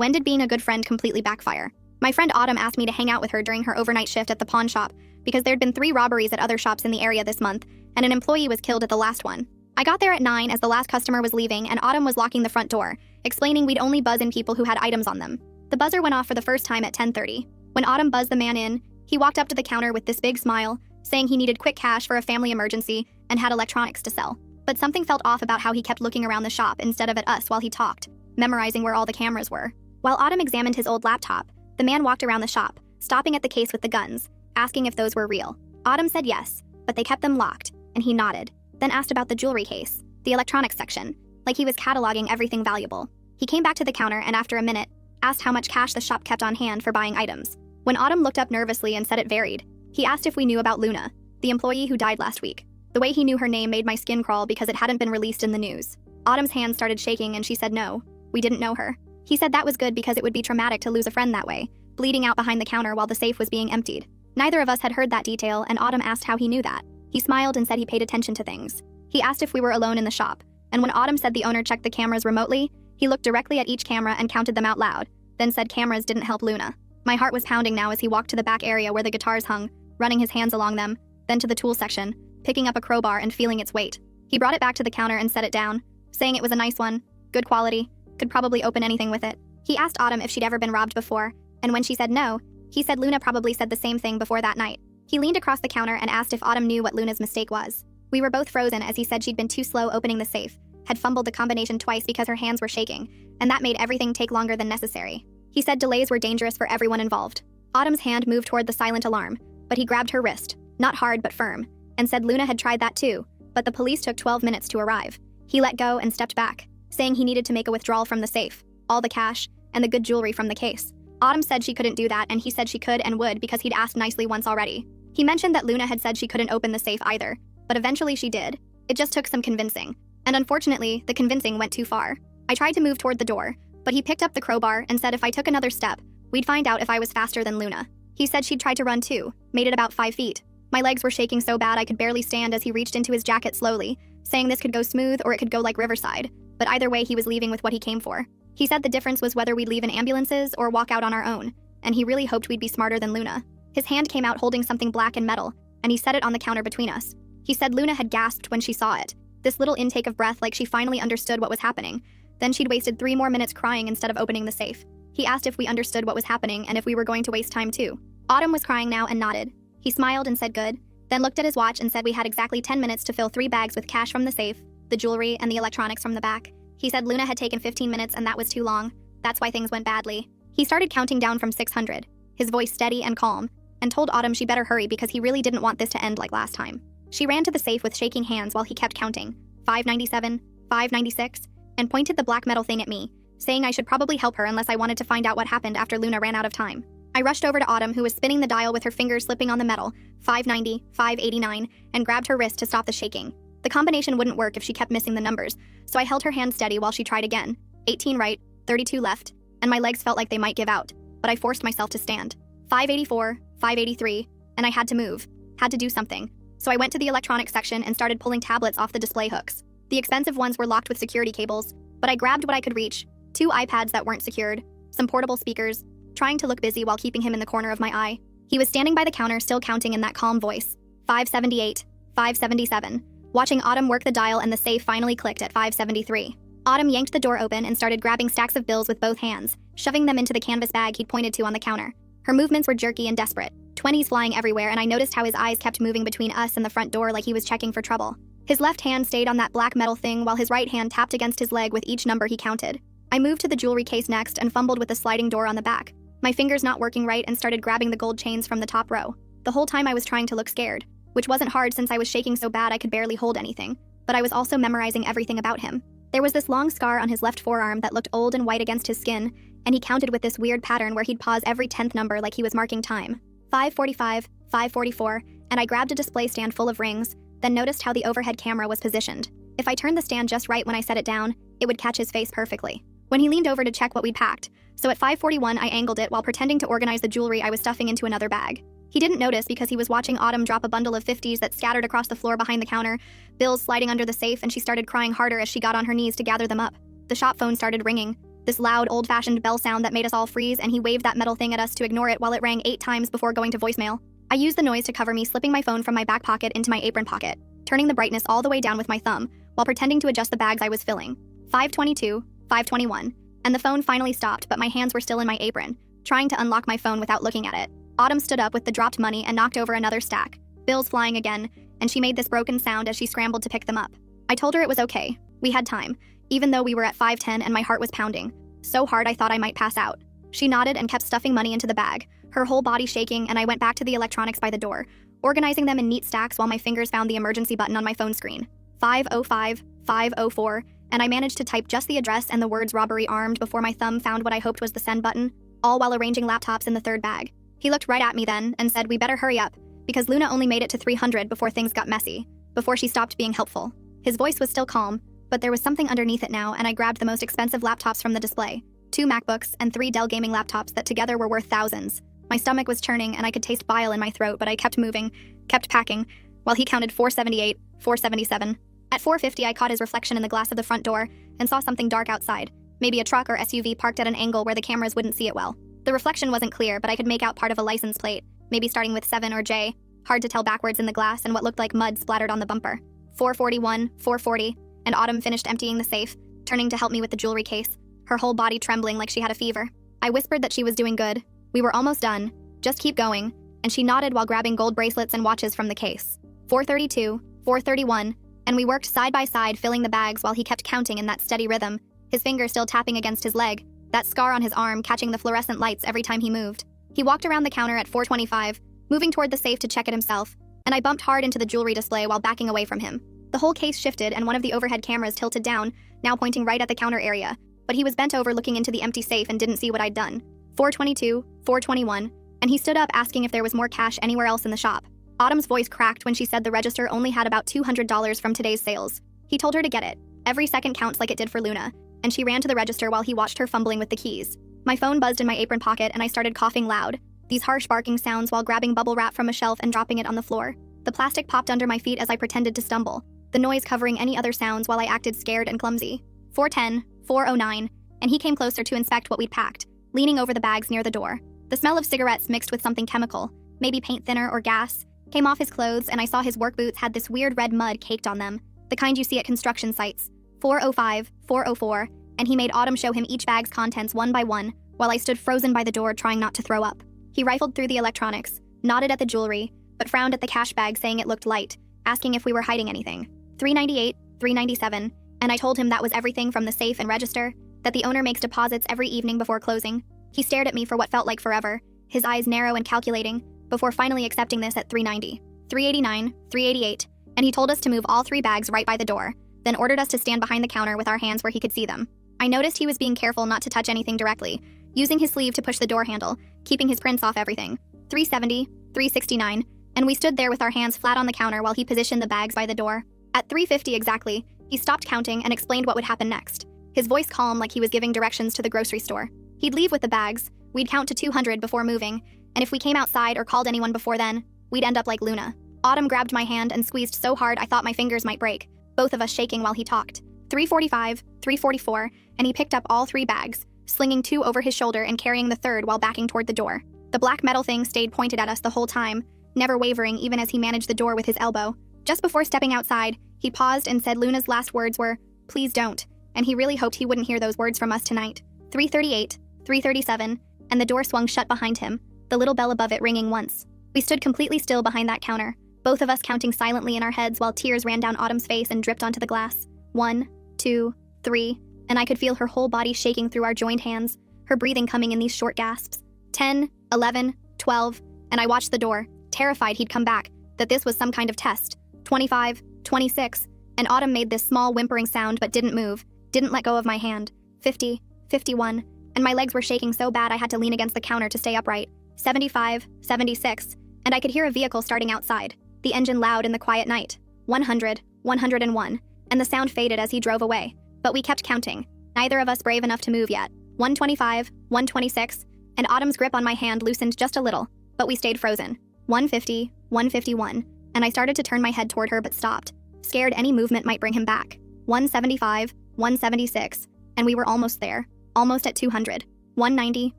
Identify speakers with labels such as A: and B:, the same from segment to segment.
A: When did being a good friend completely backfire? My friend Autumn asked me to hang out with her during her overnight shift at the pawn shop because there'd been 3 robberies at other shops in the area this month, and an employee was killed at the last one. I got there at 9 as the last customer was leaving, and Autumn was locking the front door, explaining we'd only buzz in people who had items on them. The buzzer went off for the first time at 10:30. When Autumn buzzed the man in, he walked up to the counter with this big smile, saying he needed quick cash for a family emergency and had electronics to sell. But something felt off about how he kept looking around the shop instead of at us while he talked, memorizing where all the cameras were. While Autumn examined his old laptop, the man walked around the shop, stopping at the case with the guns, asking if those were real. Autumn said yes, but they kept them locked, and he nodded, then asked about the jewelry case, the electronics section, like he was cataloging everything valuable. He came back to the counter and after a minute, asked how much cash the shop kept on hand for buying items. When Autumn looked up nervously and said it varied, he asked if we knew about Luna, the employee who died last week. The way he knew her name made my skin crawl because it hadn't been released in the news. Autumn's hands started shaking and she said no, we didn't know her. He said that was good because it would be traumatic to lose a friend that way, bleeding out behind the counter while the safe was being emptied. Neither of us had heard that detail, and Autumn asked how he knew that. He smiled and said he paid attention to things. He asked if we were alone in the shop, and when Autumn said the owner checked the cameras remotely, he looked directly at each camera and counted them out loud, then said cameras didn't help Luna. My heart was pounding now as he walked to the back area where the guitars hung, running his hands along them, then to the tool section, picking up a crowbar and feeling its weight. He brought it back to the counter and set it down, saying it was a nice one, good quality, could probably open anything with it. He asked Autumn if she'd ever been robbed before, and when she said no, he said Luna probably said the same thing before that night. He leaned across the counter and asked if Autumn knew what Luna's mistake was. We were both frozen as he said she'd been too slow opening the safe, had fumbled the combination twice because her hands were shaking, and that made everything take longer than necessary. He said delays were dangerous for everyone involved. Autumn's hand moved toward the silent alarm, but he grabbed her wrist, not hard but firm, and said Luna had tried that too, but the police took 12 minutes to arrive. He let go and stepped back, saying he needed to make a withdrawal from the safe, all the cash, and the good jewelry from the case. Autumn said she couldn't do that, and he said she could and would because he'd asked nicely once already. He mentioned that Luna had said she couldn't open the safe either, but eventually she did. It just took some convincing, and unfortunately, the convincing went too far. I tried to move toward the door, but he picked up the crowbar and said if I took another step, we'd find out if I was faster than Luna. He said she'd tried to run too, made it about 5 feet. My legs were shaking so bad I could barely stand as he reached into his jacket slowly, saying this could go smooth or it could go like Riverside, but either way he was leaving with what he came for. He said the difference was whether we'd leave in ambulances or walk out on our own, and he really hoped we'd be smarter than Luna. His hand came out holding something black and metal, and he set it on the counter between us. He said Luna had gasped when she saw it, this little intake of breath like she finally understood what was happening. Then she'd wasted 3 more minutes crying instead of opening the safe. He asked if we understood what was happening and if we were going to waste time too. Autumn was crying now and nodded. He smiled and said good, then looked at his watch and said we had exactly 10 minutes to fill 3 bags with cash from the safe, the jewelry, and the electronics from the back. He said Luna had taken 15 minutes and that was too long. That's why things went badly. He started counting down from 600, his voice steady and calm, and told Autumn she better hurry because he really didn't want this to end like last time. She ran to the safe with shaking hands while he kept counting, 597, 596, and pointed the black metal thing at me, saying I should probably help her unless I wanted to find out what happened after Luna ran out of time. I rushed over to Autumn, who was spinning the dial with her fingers slipping on the metal, 590, 589, and grabbed her wrist to stop the shaking. The combination wouldn't work if she kept missing the numbers, so I held her hand steady while she tried again, 18 right, 32 left, and my legs felt like they might give out, but I forced myself to stand. 584, 583, and I had to move, had to do something. So I went to the electronics section and started pulling tablets off the display hooks. The expensive ones were locked with security cables, but I grabbed what I could reach, 2 iPads that weren't secured, some portable speakers, trying to look busy while keeping him in the corner of my eye. He was standing by the counter still counting in that calm voice, 578, 577, watching Autumn work the dial and the safe finally clicked at 573. Autumn yanked the door open and started grabbing stacks of bills with both hands, shoving them into the canvas bag he'd pointed to on the counter. Her movements were jerky and desperate, 20s flying everywhere, and I noticed how his eyes kept moving between us and the front door like he was checking for trouble. His left hand stayed on that black metal thing while his right hand tapped against his leg with each number he counted. I moved to the jewelry case next and fumbled with the sliding door on the back, my fingers not working right, and started grabbing the gold chains from the top row. The whole time I was trying to look scared, which wasn't hard since I was shaking so bad I could barely hold anything, but I was also memorizing everything about him. There was this long scar on his left forearm that looked old and white against his skin, and he counted with this weird pattern where he'd pause every 10th number like he was marking time. 545, 544, and I grabbed a display stand full of rings, then noticed how the overhead camera was positioned. If I turned the stand just right when I set it down, it would catch his face perfectly. When he leaned over to check what we'd packed, so at 541 I angled it while pretending to organize the jewelry I was stuffing into another bag. He didn't notice because he was watching Autumn drop a bundle of 50s that scattered across the floor behind the counter, bills sliding under the safe, and she started crying harder as she got on her knees to gather them up. The shop phone started ringing. this loud, old-fashioned bell sound that made us all freeze, and he waved that metal thing at us to ignore it while it rang 8 times before going to voicemail. I used the noise to cover me, slipping my phone from my back pocket into my apron pocket, turning the brightness all the way down with my thumb, while pretending to adjust the bags I was filling. 5:22, 5:21, and the phone finally stopped, but my hands were still in my apron, trying to unlock my phone without looking at it. Autumn stood up with the dropped money and knocked over another stack, bills flying again, and she made this broken sound as she scrambled to pick them up. I told her it was okay. We had time, even though we were at 5:10 and my heart was pounding. So hard I thought I might pass out. She nodded and kept stuffing money into the bag, her whole body shaking, and I went back to the electronics by the door, organizing them in neat stacks while my fingers found the emergency button on my phone screen. 5:05, 5:04, and I managed to type just the address and the words robbery armed before my thumb found what I hoped was the send button, all while arranging laptops in the third bag. He looked right at me then and said we better hurry up, because Luna only made it to 300 before things got messy, before she stopped being helpful. His voice was still calm, but there was something underneath it now, and I grabbed the most expensive laptops from the display, 2 MacBooks and 3 Dell gaming laptops that together were worth thousands. My stomach was churning and I could taste bile in my throat, but I kept moving, kept packing, while he counted 478, 477. At 4:50, I caught his reflection in the glass of the front door and saw something dark outside, maybe a truck or SUV parked at an angle where the cameras wouldn't see it well. The reflection wasn't clear, but I could make out part of a license plate, maybe starting with 7 or J, hard to tell backwards in the glass, and what looked like mud splattered on the bumper. 441, 440, and Autumn finished emptying the safe, turning to help me with the jewelry case, her whole body trembling like she had a fever. I whispered that she was doing good. We were almost done. Just keep going. And she nodded while grabbing gold bracelets and watches from the case. 432, 431, and we worked side by side filling the bags while he kept counting in that steady rhythm, his finger still tapping against his leg, that scar on his arm catching the fluorescent lights every time he moved. He walked around the counter at 425, moving toward the safe to check it himself, and I bumped hard into the jewelry display while backing away from him. The whole case shifted and one of the overhead cameras tilted down, now pointing right at the counter area, but he was bent over looking into the empty safe and didn't see what I'd done. 422, 421, and he stood up asking if there was more cash anywhere else in the shop. Autumn's voice cracked when she said the register only had about $200 from today's sales. He told her to get it. Every second counts like it did for Luna, and she ran to the register while he watched her fumbling with the keys. My phone buzzed in my apron pocket and I started coughing loud, these harsh barking sounds while grabbing bubble wrap from a shelf and dropping it on the floor. The plastic popped under my feet as I pretended to stumble, the noise covering any other sounds while I acted scared and clumsy. 410, 409, and he came closer to inspect what we'd packed, leaning over the bags near the door. The smell of cigarettes mixed with something chemical, maybe paint thinner or gas, came off his clothes, and I saw his work boots had this weird red mud caked on them, the kind you see at construction sites. 405, 404, and he made Autumn show him each bag's contents one by one, while I stood frozen by the door trying not to throw up. He rifled through the electronics, nodded at the jewelry, but frowned at the cash bag saying it looked light, asking if we were hiding anything. 398, 397, and I told him that was everything from the safe and register, that the owner makes deposits every evening before closing. He stared at me for what felt like forever, his eyes narrow and calculating, before finally accepting this at 390, 389, 388, and he told us to move all 3 bags right by the door, then ordered us to stand behind the counter with our hands where he could see them. I noticed he was being careful not to touch anything directly, using his sleeve to push the door handle, keeping his prints off everything. 370, 369, and we stood there with our hands flat on the counter while he positioned the bags by the door. At 350 exactly, he stopped counting and explained what would happen next, his voice calm like he was giving directions to the grocery store. He'd leave with the bags, we'd count to 200 before moving, and if we came outside or called anyone before then, we'd end up like Luna. Autumn grabbed my hand and squeezed so hard I thought my fingers might break, both of us shaking while he talked. 345, 344, and he picked up all 3 bags, slinging 2 over his shoulder and carrying the third while backing toward the door. The black metal thing stayed pointed at us the whole time, never wavering even as he managed the door with his elbow. Just before stepping outside, he paused and said Luna's last words were, "Please don't," and he really hoped he wouldn't hear those words from us tonight. 338, 337, and the door swung shut behind him, the little bell above it ringing once. We stood completely still behind that counter, both of us counting silently in our heads while tears ran down Autumn's face and dripped onto the glass. 1, 2, 3, and I could feel her whole body shaking through our joined hands, her breathing coming in these short gasps. 10, 11, 12, and I watched the door, terrified he'd come back, that this was some kind of test. 25, 26, and Autumn made this small whimpering sound but didn't move, didn't let go of my hand. 50, 51, and my legs were shaking so bad I had to lean against the counter to stay upright. 75, 76, and I could hear a vehicle starting outside, the engine loud in the quiet night. 100, 101, and the sound faded as he drove away. But we kept counting, neither of us brave enough to move yet. 125, 126, and Autumn's grip on my hand loosened just a little, but we stayed frozen. 150, 151, and I started to turn my head toward her but stopped, scared any movement might bring him back. 175, 176, and we were almost there. almost at 200, 190,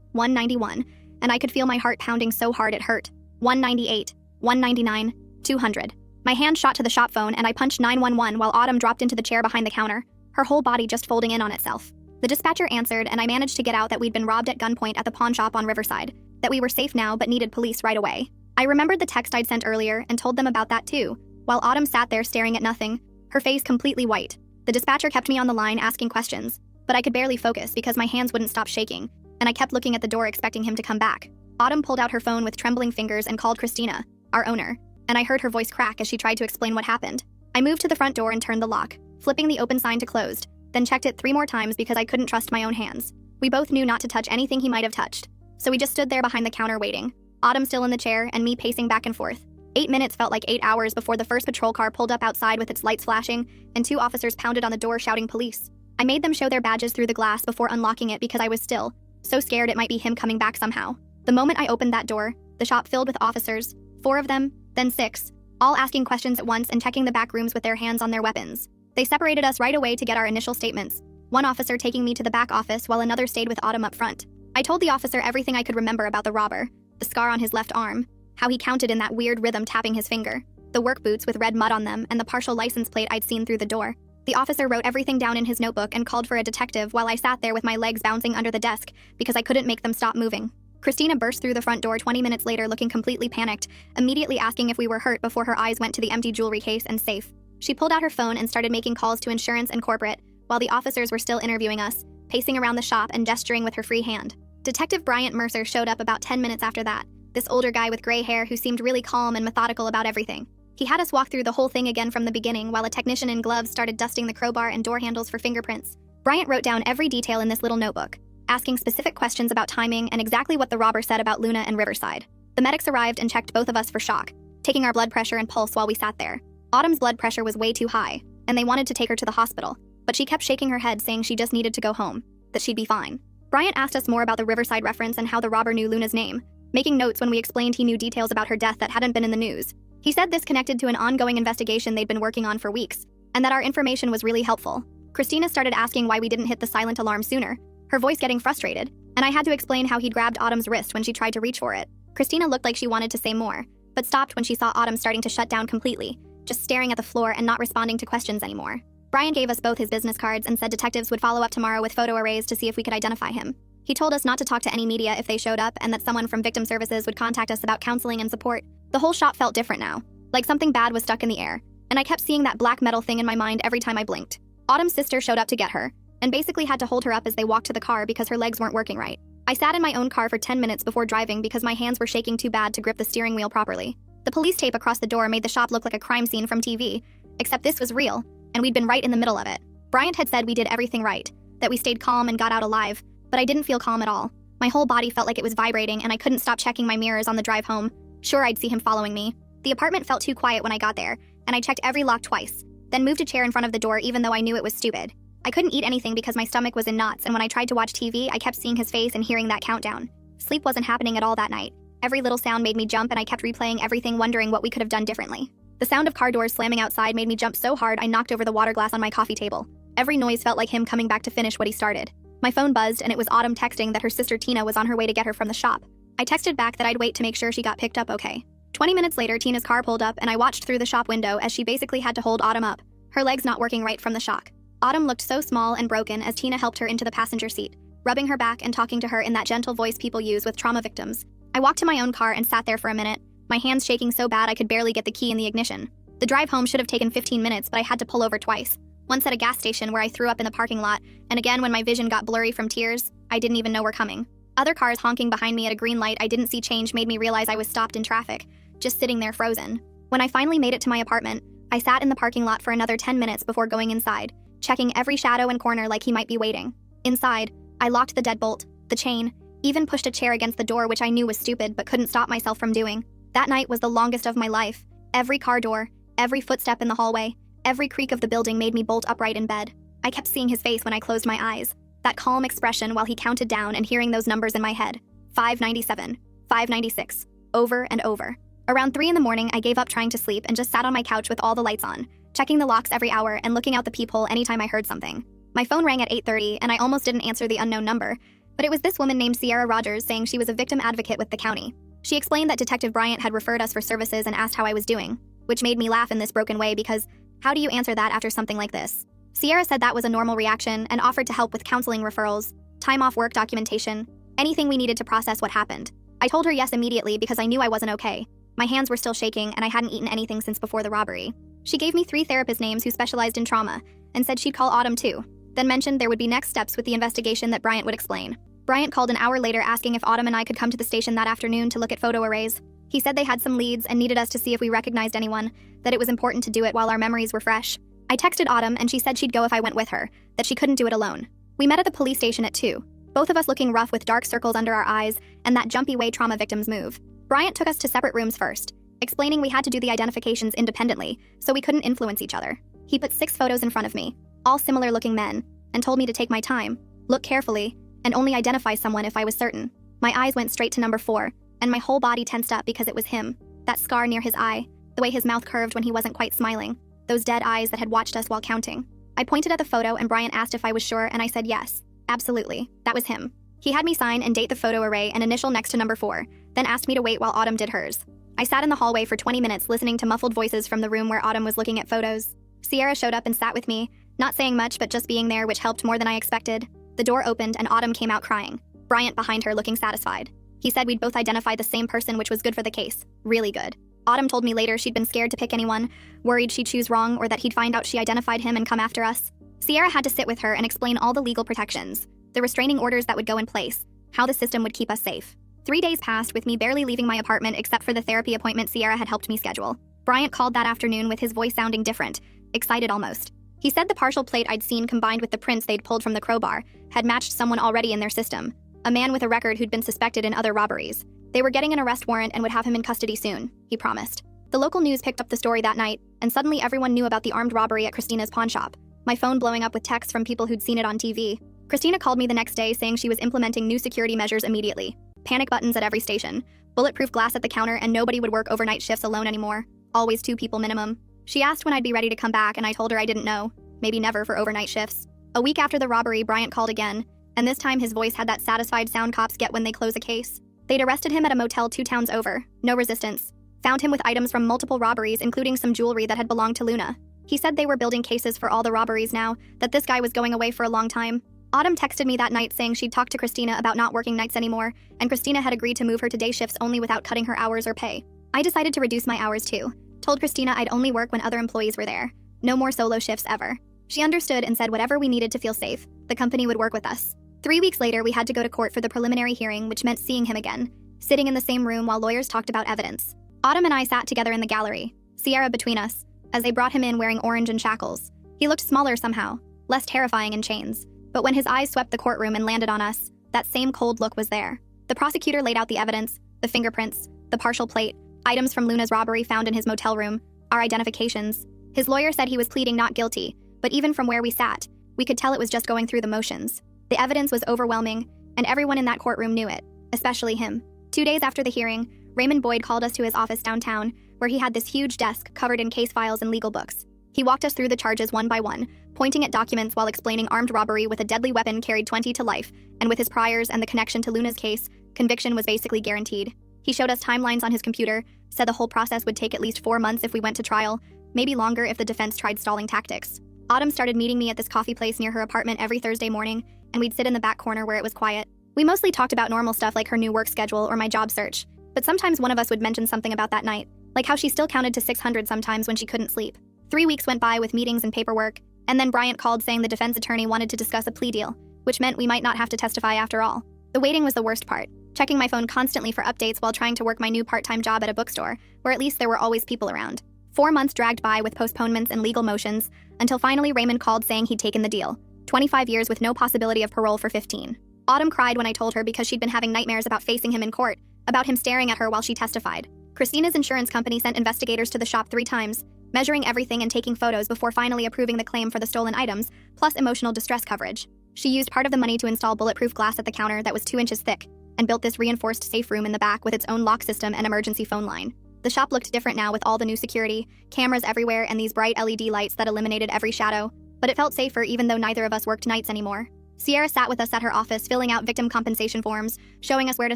A: 191, and I could feel my heart pounding so hard it hurt. 198, 199, 200. My hand shot to the shop phone and I punched 911 while Autumn dropped into the chair behind the counter, her whole body just folding in on itself. The dispatcher answered and I managed to get out that we'd been robbed at gunpoint at the pawn shop on Riverside, that we were safe now but needed police right away. I remembered the text I'd sent earlier and told them about that too, while Autumn sat there staring at nothing, her face completely white. The dispatcher kept me on the line asking questions, but I could barely focus because my hands wouldn't stop shaking, and I kept looking at the door expecting him to come back. Autumn pulled out her phone with trembling fingers and called Christina, our owner, and I heard her voice crack as she tried to explain what happened. I moved to the front door and turned the lock, flipping the open sign to closed, then checked it 3 more times because I couldn't trust my own hands. We both knew not to touch anything he might have touched, so we just stood there behind the counter waiting, Autumn still in the chair and me pacing back and forth. 8 minutes felt like 8 hours before the first patrol car pulled up outside with its lights flashing, and 2 officers pounded on the door shouting police. I made them show their badges through the glass before unlocking it because I was still so scared it might be him coming back somehow. The moment I opened that door, the shop filled with officers, 4 of them, then 6, all asking questions at once and checking the back rooms with their hands on their weapons. They separated us right away to get our initial statements, one officer taking me to the back office while another stayed with Autumn up front. I told the officer everything I could remember about the robber, the scar on his left arm, how he counted in that weird rhythm tapping his finger, the work boots with red mud on them, and the partial license plate I'd seen through the door. The officer wrote everything down in his notebook and called for a detective while I sat there with my legs bouncing under the desk because I couldn't make them stop moving. Christina burst through the front door 20 minutes later looking completely panicked, immediately asking if we were hurt before her eyes went to the empty jewelry case and safe. She pulled out her phone and started making calls to insurance and corporate, while the officers were still interviewing us, pacing around the shop and gesturing with her free hand. Detective Bryant Mercer showed up about 10 minutes after that, this older guy with gray hair who seemed really calm and methodical about everything. He had us walk through the whole thing again from the beginning while a technician in gloves started dusting the crowbar and door handles for fingerprints. Bryant wrote down every detail in this little notebook, asking specific questions about timing and exactly what the robber said about Luna and Riverside. The medics arrived and checked both of us for shock, taking our blood pressure and pulse while we sat there. Autumn's blood pressure was way too high, and they wanted to take her to the hospital, but she kept shaking her head saying she just needed to go home, that she'd be fine. Bryant asked us more about the Riverside reference and how the robber knew Luna's name, making notes when we explained he knew details about her death that hadn't been in the news. He said this connected to an ongoing investigation they'd been working on for weeks, and that our information was really helpful. Christina started asking why we didn't hit the silent alarm sooner, her voice getting frustrated, and I had to explain how he'd grabbed Autumn's wrist when she tried to reach for it. Christina looked like she wanted to say more, but stopped when she saw Autumn starting to shut down completely, just staring at the floor and not responding to questions anymore. Brian gave us both his business cards and said detectives would follow up tomorrow with photo arrays to see if we could identify him. He told us not to talk to any media if they showed up and that someone from victim services would contact us about counseling and support. The whole shop felt different now, like something bad was stuck in the air, and I kept seeing that black metal thing in my mind every time I blinked. Autumn's sister showed up to get her, and basically had to hold her up as they walked to the car because her legs weren't working right. I sat in my own car for 10 minutes before driving because my hands were shaking too bad to grip the steering wheel properly. The police tape across the door made the shop look like a crime scene from TV, except this was real, and we'd been right in the middle of it. Bryant had said we did everything right, that we stayed calm and got out alive, but I didn't feel calm at all. My whole body felt like it was vibrating and I couldn't stop checking my mirrors on the drive home, sure I'd see him following me. The apartment felt too quiet when I got there, and I checked every lock twice, then moved a chair in front of the door even though I knew it was stupid. I couldn't eat anything because my stomach was in knots, and when I tried to watch TV, I kept seeing his face and hearing that countdown. Sleep wasn't happening at all that night. Every little sound made me jump and I kept replaying everything wondering what we could have done differently. The sound of car doors slamming outside made me jump so hard I knocked over the water glass on my coffee table. Every noise felt like him coming back to finish what he started. My phone buzzed and it was Autumn texting that her sister Tina was on her way to get her from the shop. I texted back that I'd wait to make sure she got picked up okay. 20 minutes later, Tina's car pulled up and I watched through the shop window as she basically had to hold Autumn up, her legs not working right from the shock. Autumn looked so small and broken as Tina helped her into the passenger seat, rubbing her back and talking to her in that gentle voice people use with trauma victims. I walked to my own car and sat there for a minute, my hands shaking so bad I could barely get the key in the ignition. The drive home should have taken 15 minutes, but I had to pull over twice. Once at a gas station where I threw up in the parking lot, and again when my vision got blurry from tears, I didn't even know were coming. Other cars honking behind me at a green light I didn't see change made me realize I was stopped in traffic, just sitting there frozen. When I finally made it to my apartment, I sat in the parking lot for another 10 minutes before going inside, checking every shadow and corner like he might be waiting. Inside, I locked the deadbolt, the chain, even pushed a chair against the door which I knew was stupid but couldn't stop myself from doing. That night was the longest of my life. Every car door, every footstep in the hallway, every creak of the building made me bolt upright in bed. I kept seeing his face when I closed my eyes, that calm expression while he counted down and hearing those numbers in my head. 597, 596, over and over. Around 3 in the morning, I gave up trying to sleep and just sat on my couch with all the lights on, checking the locks every hour and looking out the peephole anytime I heard something. My phone rang at 8:30, and I almost didn't answer the unknown number, but it was this woman named Sierra Rogers saying she was a victim advocate with the county. She explained that Detective Bryant had referred us for services and asked how I was doing, which made me laugh in this broken way because how do you answer that after something like this? Sierra said that was a normal reaction and offered to help with counseling referrals, time off work documentation, anything we needed to process what happened. I told her yes immediately because I knew I wasn't okay. My hands were still shaking and I hadn't eaten anything since before the robbery. She gave me 3 therapist names who specialized in trauma and said she'd call Autumn too, then mentioned there would be next steps with the investigation that Bryant would explain. Bryant called an hour later asking if Autumn and I could come to the station that afternoon to look at photo arrays. He said they had some leads and needed us to see if we recognized anyone, that it was important to do it while our memories were fresh. I texted Autumn and she said she'd go if I went with her, that she couldn't do it alone. We met at the police station at 2, both of us looking rough with dark circles under our eyes and that jumpy way trauma victims move. Bryant took us to separate rooms first, explaining we had to do the identifications independently so we couldn't influence each other. He put 6 photos in front of me, all similar-looking men, and told me to take my time, look carefully, and only identify someone if I was certain. My eyes went straight to number 4, and my whole body tensed up because it was him. That scar near his eye, the way his mouth curved when he wasn't quite smiling, those dead eyes that had watched us while counting. I pointed at the photo and Bryant asked if I was sure and I said yes, absolutely, that was him. He had me sign and date the photo array and initial next to number 4, then asked me to wait while Autumn did hers. I sat in the hallway for 20 minutes listening to muffled voices from the room where Autumn was looking at photos. Sierra showed up and sat with me, not saying much but just being there, which helped more than I expected. The door opened and Autumn came out crying, Bryant behind her looking satisfied. He said we'd both identified the same person, which was good for the case, really good. Autumn told me later she'd been scared to pick anyone, worried she'd choose wrong or that he'd find out she identified him and come after us. Sierra had to sit with her and explain all the legal protections, the restraining orders that would go in place, how the system would keep us safe. 3 days passed with me barely leaving my apartment except for the therapy appointment Sierra had helped me schedule. Bryant called that afternoon with his voice sounding different, excited almost. He said the partial plate I'd seen combined with the prints they'd pulled from the crowbar had matched someone already in their system, a man with a record who'd been suspected in other robberies. They were getting an arrest warrant and would have him in custody soon, he promised. The local news picked up the story that night, and suddenly everyone knew about the armed robbery at Christina's pawn shop, my phone blowing up with texts from people who'd seen it on TV. Christina called me the next day saying she was implementing new security measures immediately. Panic buttons at every station, bulletproof glass at the counter, and nobody would work overnight shifts alone anymore, always 2 people minimum. She asked when I'd be ready to come back and I told her I didn't know, maybe never for overnight shifts. A week after the robbery, Bryant called again, and this time his voice had that satisfied sound cops get when they close a case. They'd arrested him at a motel 2 towns over, no resistance. Found him with items from multiple robberies, including some jewelry that had belonged to Luna. He said they were building cases for all the robberies now, that this guy was going away for a long time. Autumn texted me that night saying she'd talked to Christina about not working nights anymore, and Christina had agreed to move her to day shifts only without cutting her hours or pay. I decided to reduce my hours too. Told Christina I'd only work when other employees were there. No more solo shifts ever. She understood and said whatever we needed to feel safe, the company would work with us. 3 weeks later, we had to go to court for the preliminary hearing, which meant seeing him again, sitting in the same room while lawyers talked about evidence. Autumn and I sat together in the gallery, Sierra between us, as they brought him in wearing orange and shackles. He looked smaller somehow, less terrifying in chains. But when his eyes swept the courtroom and landed on us, that same cold look was there. The prosecutor laid out the evidence, the fingerprints, the partial plate, items from Luna's robbery found in his motel room, our identifications. His lawyer said he was pleading not guilty, but even from where we sat, we could tell it was just going through the motions. The evidence was overwhelming, and everyone in that courtroom knew it, especially him. 2 days after the hearing, Raymond Boyd called us to his office downtown, where he had this huge desk covered in case files and legal books. He walked us through the charges one by one, pointing at documents while explaining armed robbery with a deadly weapon carried 20 to life, and with his priors and the connection to Luna's case, conviction was basically guaranteed. He showed us timelines on his computer, said the whole process would take at least 4 months if we went to trial, maybe longer if the defense tried stalling tactics. Autumn started meeting me at this coffee place near her apartment every Thursday morning, and we'd sit in the back corner where it was quiet. We mostly talked about normal stuff like her new work schedule or my job search, but sometimes one of us would mention something about that night, like how she still counted to 600 sometimes when she couldn't sleep. 3 weeks went by with meetings and paperwork, and then Bryant called saying the defense attorney wanted to discuss a plea deal, which meant we might not have to testify after all. The waiting was the worst part, checking my phone constantly for updates while trying to work my new part-time job at a bookstore, where at least there were always people around. 4 months dragged by with postponements and legal motions, until finally Raymond called saying he'd taken the deal. 25 years with no possibility of parole for 15. Autumn cried when I told her because she'd been having nightmares about facing him in court, about him staring at her while she testified. Christina's insurance company sent investigators to the shop 3 times, measuring everything and taking photos before finally approving the claim for the stolen items, plus emotional distress coverage. She used part of the money to install bulletproof glass at the counter that was 2 inches thick, and built this reinforced safe room in the back with its own lock system and emergency phone line. The shop looked different now with all the new security, cameras everywhere, and these bright LED lights that eliminated every shadow. but it felt safer even though neither of us worked nights anymore. Sierra sat with us at her office, filling out victim compensation forms, showing us where to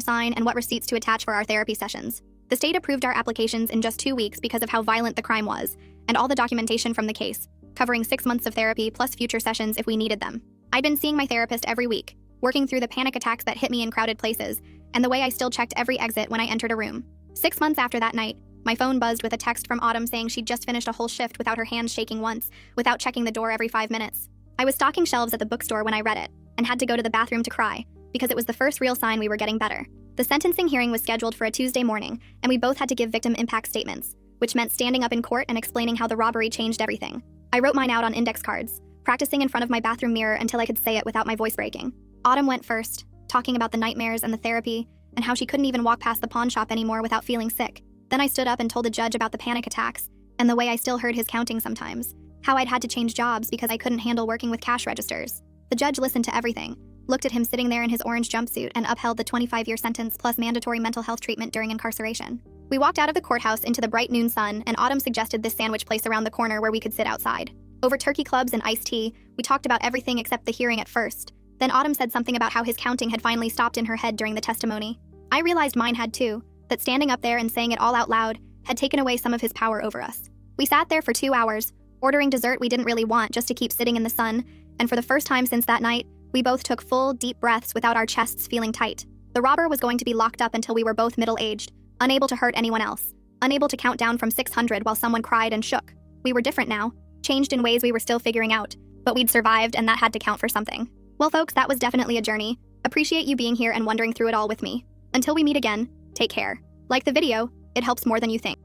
A: sign and what receipts to attach for our therapy sessions. The state approved our applications in just 2 weeks because of how violent the crime was, and all the documentation from the case, covering 6 months of therapy plus future sessions if we needed them. I'd been seeing my therapist every week, working through the panic attacks that hit me in crowded places, and the way I still checked every exit when I entered a room. 6 months after that night, my phone buzzed with a text from Autumn saying she'd just finished a whole shift without her hands shaking once, without checking the door every 5 minutes. I was stocking shelves at the bookstore when I read it, and had to go to the bathroom to cry, because it was the first real sign we were getting better. The sentencing hearing was scheduled for a Tuesday morning, and we both had to give victim impact statements, which meant standing up in court and explaining how the robbery changed everything. I wrote mine out on index cards, practicing in front of my bathroom mirror until I could say it without my voice breaking. Autumn went first, talking about the nightmares and the therapy, and how she couldn't even walk past the pawn shop anymore without feeling sick. Then I stood up and told the judge about the panic attacks, and the way I still heard his counting sometimes, how I'd had to change jobs because I couldn't handle working with cash registers. The judge listened to everything, looked at him sitting there in his orange jumpsuit, and upheld the 25-year sentence plus mandatory mental health treatment during incarceration. We walked out of the courthouse into the bright noon sun, and Autumn suggested this sandwich place around the corner where we could sit outside. Over turkey clubs and iced tea, we talked about everything except the hearing at first. Then Autumn said something about how his counting had finally stopped in her head during the testimony. I realized mine had too, that standing up there and saying it all out loud had taken away some of his power over us. We sat there for 2 hours, ordering dessert we didn't really want just to keep sitting in the sun, and for the first time since that night, we both took full, deep breaths without our chests feeling tight. The robber was going to be locked up until we were both middle-aged, unable to hurt anyone else, unable to count down from 600 while someone cried and shook. We were different now, changed in ways we were still figuring out, but we'd survived and that had to count for something. Well folks, that was definitely a journey. Appreciate you being here and wondering through it all with me. Until we meet again, take care. Like the video, it helps more than you think.